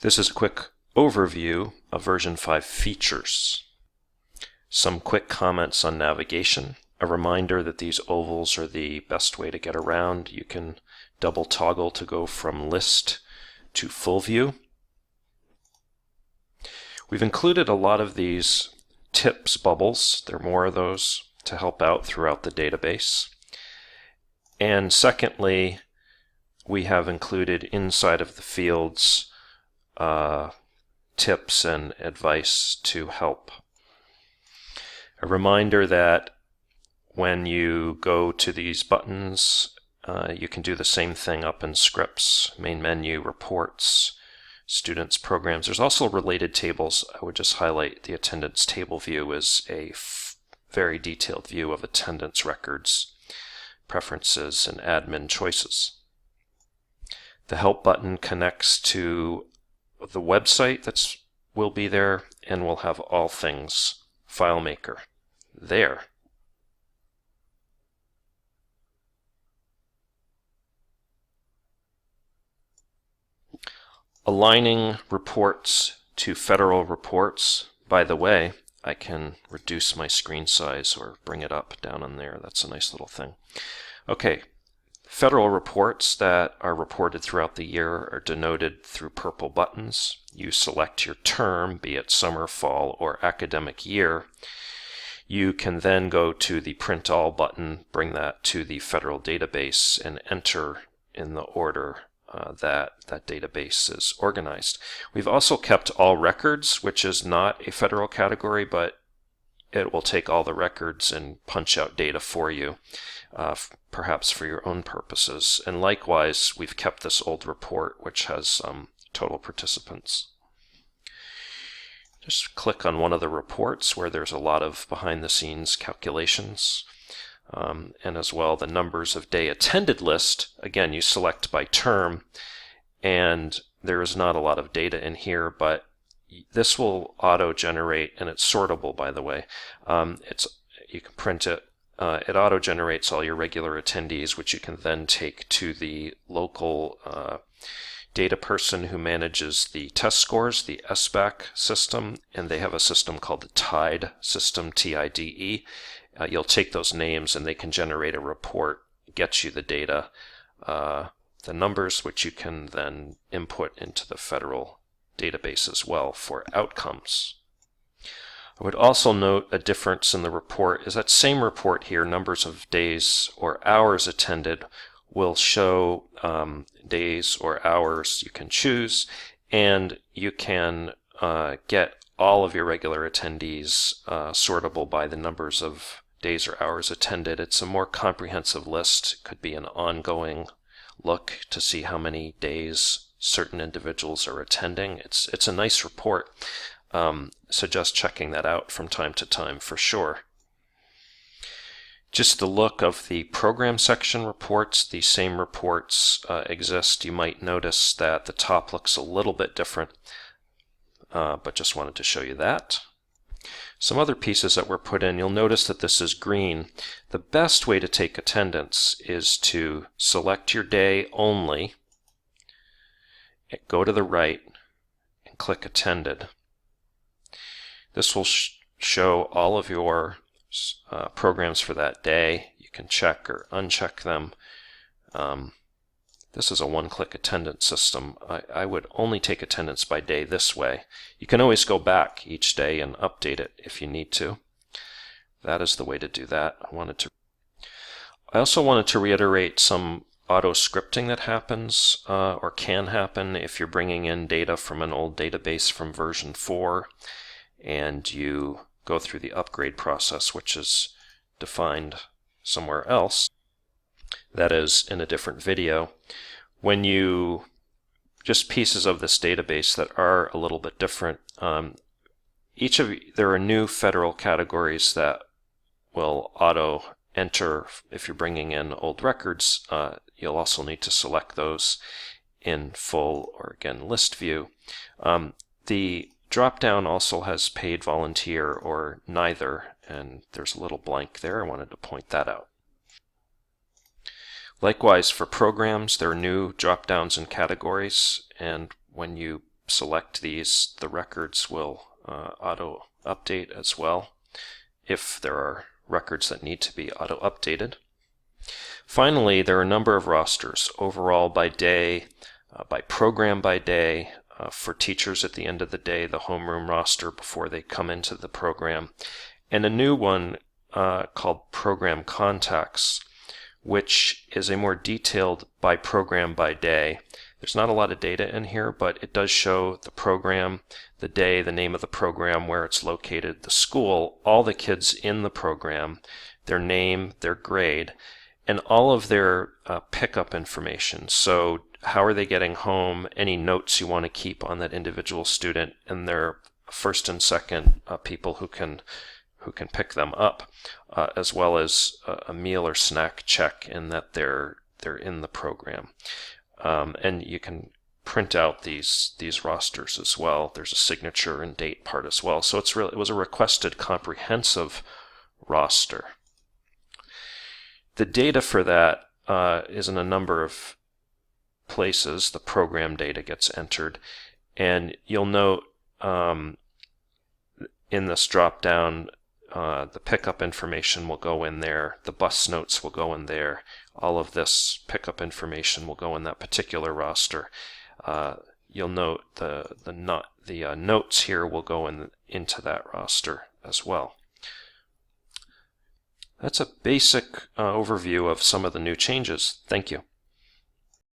This is a quick overview of version 5 features. Some quick comments on navigation. A reminder that these ovals are the best way to get around. You can double toggle to go from list to full view. We've included a lot of these tips bubbles. There are more of those to help out throughout the database. And secondly, we have included inside of the fields tips and advice to help. A reminder that when you go to these buttons, you can do the same thing up in scripts, main menu, reports, students, programs. There's also related tables. I would just highlight the attendance table view is a very detailed view of attendance records, preferences, and admin choices. The help button connects to the website that will be there, and we'll have all things FileMaker there. Aligning reports to federal reports. By the way, I can reduce my screen size or bring it up down on there. That's a nice little thing. Okay, federal reports that are reported throughout the year are denoted through purple buttons. You select your term, be it summer, fall, or academic year. You can then go to the Print All button, bring that to the federal database, and enter in the order that database is organized. We've also kept all records, which is not a federal category, but it will take all the records and punch out data for you, perhaps for your own purposes. And likewise, we've kept this old report, which has total participants. Just click on one of the reports where there's a lot of behind-the-scenes calculations. And as well the numbers of day attended list. Again, you select by term, and there is not a lot of data in here, but this will auto-generate, and it's sortable, by the way. You can print it. It auto-generates all your regular attendees, which you can then take to the local data person who manages the test scores, the SBAC system, and they have a system called the TIDE system, TIDE. You'll take those names and they can generate a report, get you the data, the numbers, which you can then input into the federal database as well for outcomes. I would also note a difference in the report is that same report here, numbers of days or hours attended, will show days or hours you can choose, and you can get all of your regular attendees sortable by the numbers of days or hours attended. It's a more comprehensive list. It could be an ongoing look to see how many days certain individuals are attending. It's a nice report. Suggest checking that out from time to time for sure. Just the look of the program section reports. These same reports exist. You might notice that the top looks a little bit different, but just wanted to show you that. Some other pieces that were put in, you'll notice that this is green. The best way to take attendance is to select your day only, go to the right, and click Attended. This will show all of your programs for that day. You can check or uncheck them. This is a one-click attendance system. I would only take attendance by day this way. You can always go back each day and update it if you need to. That is the way to do that. I also wanted to reiterate some auto scripting that happens or can happen if you're bringing in data from an old database from version 4 and you go through the upgrade process, which is defined somewhere else. That is in a different video. When you just pieces of this database that are a little bit different, there are new federal categories that will auto enter. If you're bringing in old records, you'll also need to select those in full or again list view. The drop-down also has paid, volunteer, or neither, and there's a little blank there. I wanted to point that out. Likewise, for programs, there are new drop-downs and categories, and when you select these, the records will auto-update as well if there are records that need to be auto-updated. Finally, there are a number of rosters, overall by day, by program by day, for teachers at the end of the day, the homeroom roster before they come into the program, and a new one called Program Contacts, which is a more detailed by program by day. There's not a lot of data in here, but it does show the program, the day, the name of the program, where it's located, the school, all the kids in the program, their name, their grade, and all of their pickup information. So how are they getting home, any notes you want to keep on that individual student, and their first and second people who can pick them up, as well as a meal or snack check in that they're in the program. And you can print out these rosters as well. There's a signature and date part as well. So it was a requested comprehensive roster. The data for that is in a number of places. The program data gets entered, and you'll note in this drop down the pickup information will go in there, the bus notes will go in there, all of this pickup information will go in that particular roster. You'll note the notes here will go into that roster as well. That's a basic overview of some of the new changes. Thank you.